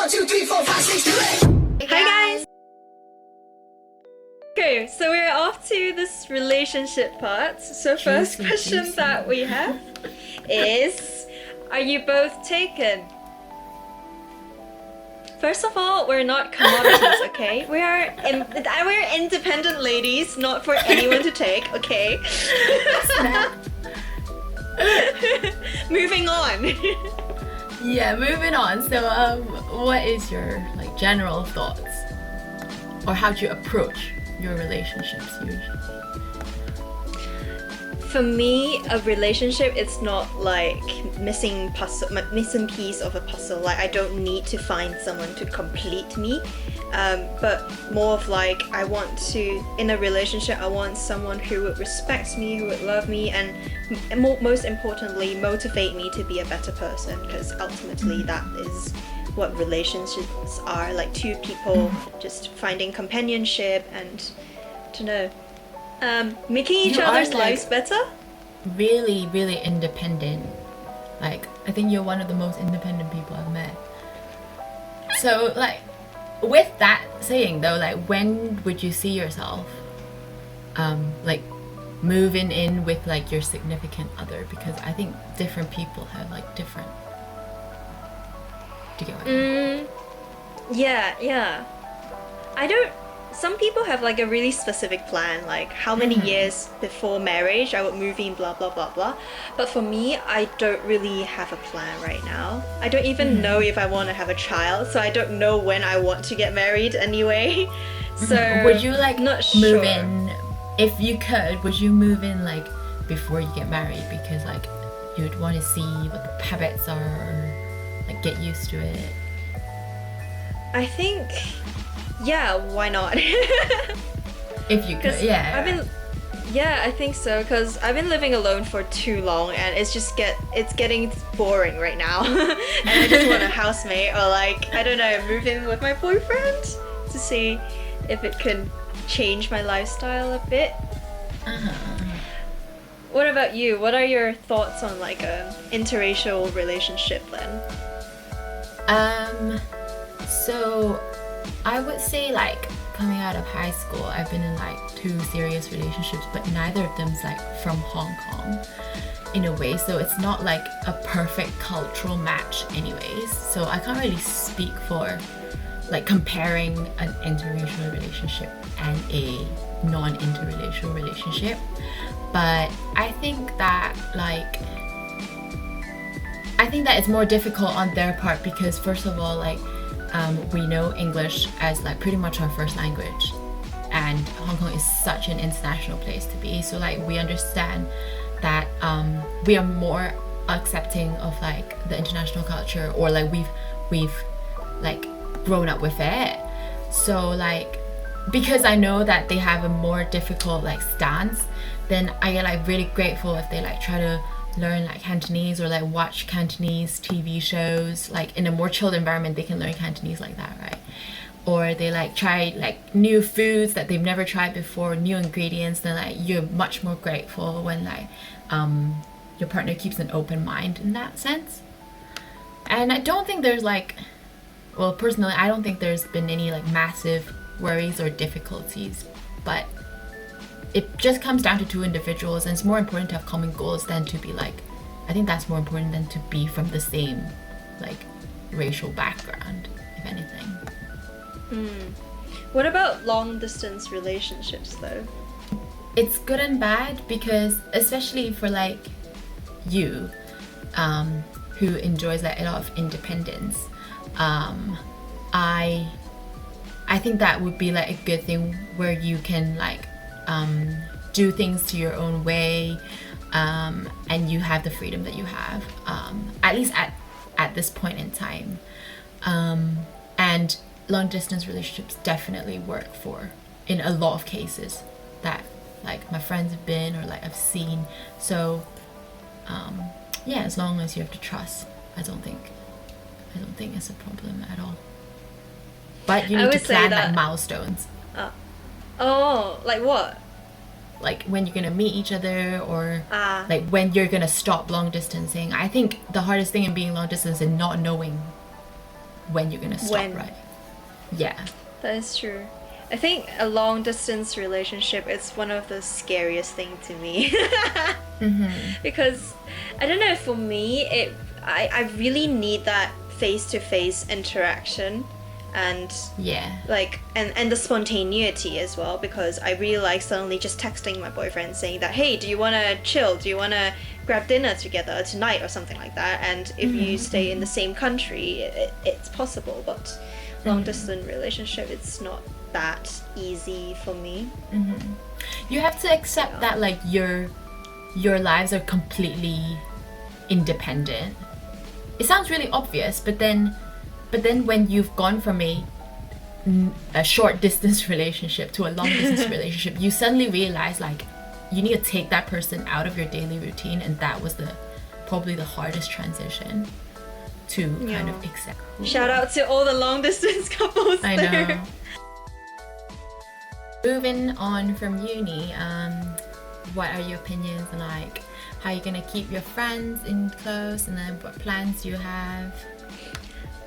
1, 2, 3, 4, 5, 6, 7, 8. Hi guys! Okay, so we're off to this relationship part. So first question that we have is, are you both taken? First of all, we're not commodities, okay? We're independent ladies, not for anyone to take, okay? Moving on. Yeah, moving on. So, what is your general thoughts, or how do you approach your relationships usually? For me, a relationship, it's not like missing piece of a puzzle. Like, I don't need to find someone to complete me, but more of like, I want to, in a relationship, I want someone who would respect me, who would love me, and most importantly, motivate me to be a better person, because ultimately that is what relationships are, like two people just finding companionship and, I don't know, making each other's lives better. Really, really independent. Like, I think you're one of the most independent people I've met. So, like, with that saying though, like, when would you see yourself, like, moving in with like your significant other? Because I think different people have like different. Do you get what I mean? Yeah. Some people have like a really specific plan, like how many years before marriage I would move in, blah blah blah blah. But for me, I don't really have a plan right now. I don't even know if I want to have a child, so I don't know when I want to get married anyway. So would you like not move sure. in, if you could, would you move in like before you get married, because like you'd want to see what the habits are, or like get used to it? I think, yeah, why not? If you could, yeah. I think so, because I've been living alone for too long, and it's getting boring right now. And I just want a housemate, or like, I don't know, move in with my boyfriend to see if it can change my lifestyle a bit. What about you? What are your thoughts on like a interracial relationship then? So I would say, like, coming out of high school, I've been in like 2 serious relationships, but neither of them's like from Hong Kong in a way, so it's not like a perfect cultural match anyways. So I can't really speak for like comparing an interracial relationship and a non-interracial relationship. But I think that it's more difficult on their part, because first of all, like, we know English as like pretty much our first language, and Hong Kong is such an international place to be, so like we understand that we are more accepting of like the international culture, or like we've like grown up with it. So like, because I know that they have a more difficult like stance, then I get like really grateful if they like try to learn like Cantonese, or like watch Cantonese TV shows. Like in a more chilled environment, they can learn Cantonese like that, right? Or they like try like new foods that they've never tried before, new ingredients. Then like you're much more grateful when like your partner keeps an open mind in that sense. And I don't think there's like, well, personally, I don't think there's been any like massive worries or difficulties, but it just comes down to 2 individuals, and it's more important to have common goals than to be like, I think that's more important than to be from the same like racial background, if anything. What about long distance relationships though? It's good and bad, because especially for like you, who enjoys like a lot of independence, I think that would be like a good thing, where you can like do things to your own way, and you have the freedom that you have, at least at this point in time. And long distance relationships definitely work for, in a lot of cases that like my friends have been, or like I've seen. So yeah, as long as you have to trust, I don't think it's a problem at all. But you need to plan like milestones. Oh, like what? Like when you're gonna meet each other, or like when you're gonna stop long distancing. I think the hardest thing in being long distance is not knowing when you're gonna stop, When. right? Yeah. That is true. I think a long distance relationship is one of the scariest thing to me. Because I don't know, for me I really need that face-to-face interaction and Yeah. like and the spontaneity as well, because I really like suddenly just texting my boyfriend saying that, hey, do you want to chill, do you want to grab dinner together tonight or something like that, and if you stay in the same country it's possible, but long distance relationship, it's not that easy for me. You have to accept that like your lives are completely independent. It sounds really obvious, but then when you've gone from a short distance relationship to a long distance relationship, you suddenly realize like you need to take that person out of your daily routine, and that was probably the hardest transition to kind of accept. Shout out to all the long distance couples I there. know. Moving on from uni, what are your opinions on like how you're gonna keep your friends in close, and then what plans you have?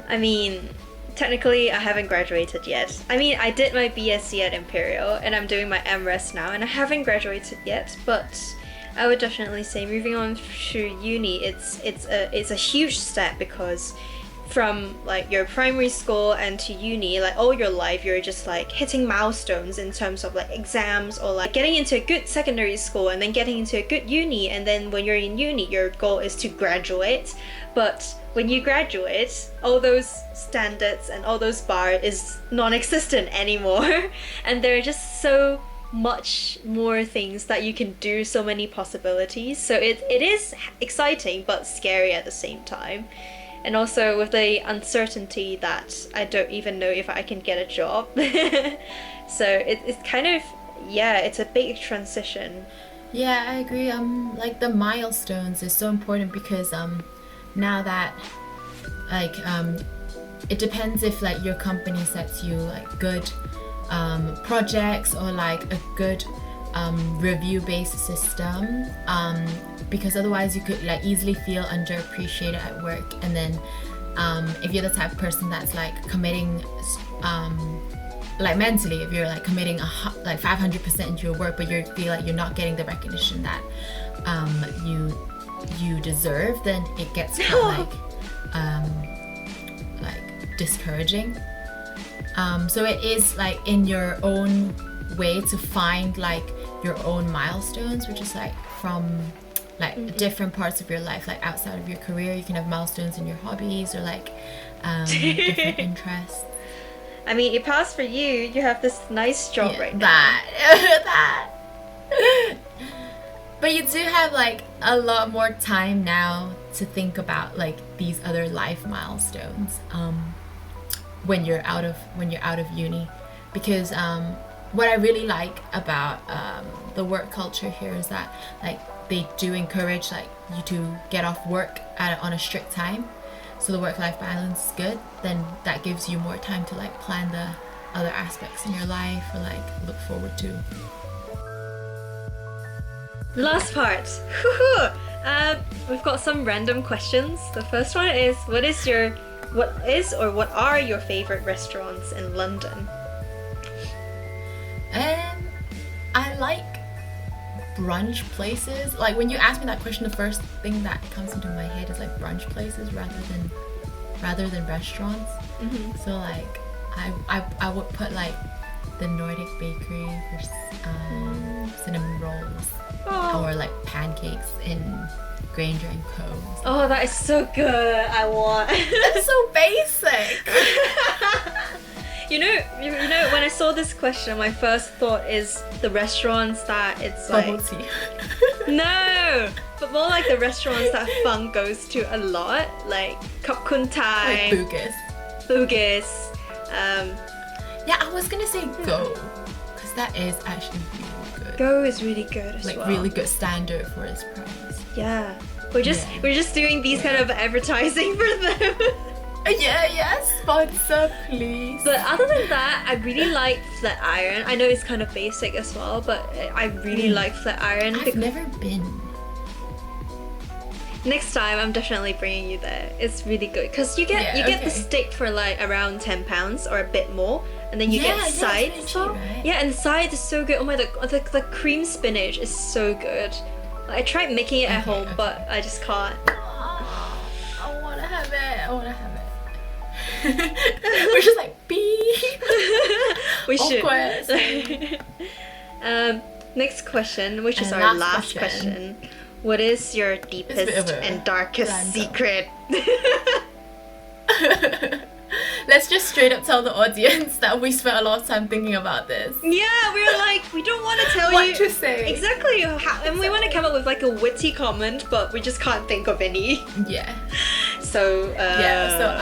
I mean, technically I haven't graduated yet. I mean, I did my BSc at Imperial and I'm doing my MRes now, and I haven't graduated yet, but I would definitely say moving on to uni, it's a huge step, because from like your primary school and to uni, like all your life you're just like hitting milestones in terms of like exams, or like getting into a good secondary school and then getting into a good uni, and then when you're in uni your goal is to graduate. But when you graduate, all those standards and all those bars is non-existent anymore and there are just so much more things that you can do, so many possibilities, so it is exciting but scary at the same time. And also with the uncertainty that I don't even know if I can get a job. So it's kind of, yeah, it's a big transition. Yeah, I agree. Like the milestones is so important, because now that like it depends if like your company sets you like good projects or like a good review-based system, because otherwise you could like easily feel underappreciated at work. And then if you're the type of person that's like committing like mentally, if you're like committing like 500% into your work, but you feel like you're not getting the recognition that you deserve, then it gets kind of like discouraging. So it is like in your own way to find like your own milestones, which is like from like different parts of your life, like outside of your career. You can have milestones in your hobbies or like different interests. I mean, it passed for you. You have this nice job right now. That. But you do have like a lot more time now to think about like these other life milestones when you're out of uni, because what I really like about the work culture here is that like they do encourage like you to get off work on a strict time, so the work-life balance is good. Then that gives you more time to like plan the other aspects in your life or like look forward to. Last part. We've got some random questions. The first one is, what are your favorite restaurants in London? I like brunch places. Like when you ask me that question, the first thing that comes into my head is like brunch places rather than restaurants. So like I would put like the Nordic Bakery for cinnamon rolls, or like pancakes in Granger and Co. Oh, that is so good. I want. That's so basic. You know, when I saw this question, my first thought is the restaurants that it's Bubble like tea. no, but more like the restaurants that Fung goes to a lot, like Kap Kun Thai, Like Bugis. Bugis. Yeah, I was gonna say Go, because that is actually really good. Go is really good as like well. really good standard for its price. Yeah, we're just doing these kind of advertising for them. Yeah, sponsor please. But other than that, I really like Flatiron. I know it's kind of basic as well, but I really like Flatiron. I've never been. Next time, I'm definitely bringing you there. It's really good because you get Yeah, the okay. steak for like around £10 or a bit more, and then you Yeah, get it's sides. really as well. cheap, right? Yeah, and the side is so good. Oh my god, the cream spinach is so good. I tried making it at Okay, home, okay. but I just can't. I wanna have it. I wanna have it. We're just like beep. We should. Awkward. Next question, which is And our last last question. What is your deepest bit of a and darkest random. secret? Let's just straight up tell the audience that we spent a lot of time thinking about this. Yeah, we were like, we don't want to tell What you to say. exactly, and we want to come up with like a witty comment, but we just can't think of any. Yeah. So So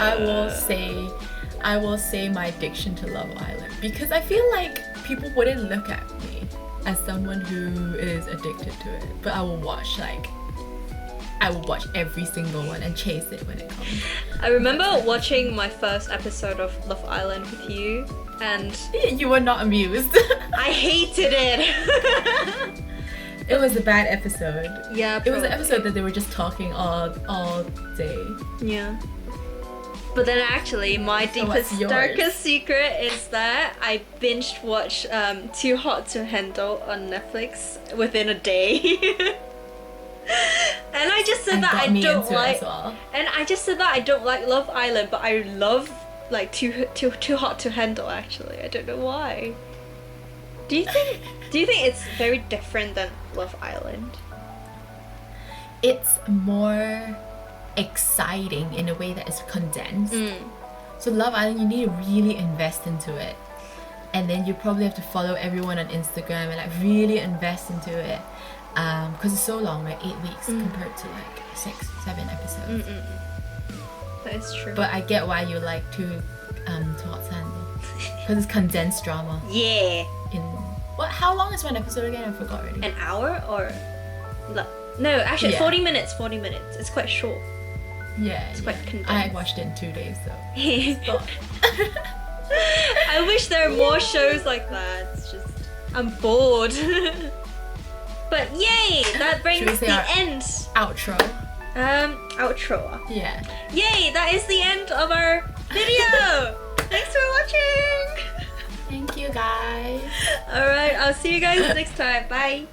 I will say my addiction to Love Island, because I feel like people wouldn't look at me as someone who is addicted to it, but I will watch every single one and chase it when it comes. I remember watching my first episode of Love Island with you, and You were not amused. I hated it. It was a bad episode. Yeah, It was an probably. episode that they were just talking all day. Yeah. But then actually, my So what's deepest, yours? darkest secret is that I binged watch Too Hot to Handle on Netflix within a day. And I just said And that got I me don't into it like, as well. and I just said that I don't like Love Island, but I love like Too Hot to Handle. Actually, I don't know why. Do you think it's very different than Love Island? It's more exciting in a way that is condensed. So Love Island, you need to really invest into it, and then you probably have to follow everyone on Instagram and like really invest into it, because it's so long, right? 8 weeks compared to like 6-7 episodes. That is true. But I get why you like to Hot to Handle, because it's condensed drama. Yeah. In what? How long is one episode again? I forgot already. An hour or no, actually Yeah. 40 minutes. It's quite short. Yeah, It's quite condensed. I watched it in 2 days, so. Stop. I wish there were more shows like that. It's just I'm bored. But yay, that brings Should we say the our- end. Outro. Outro. Yeah. Yay, that is the end of our video. Thanks for watching. Thank you, guys. Alright, I'll see you guys next time. Bye.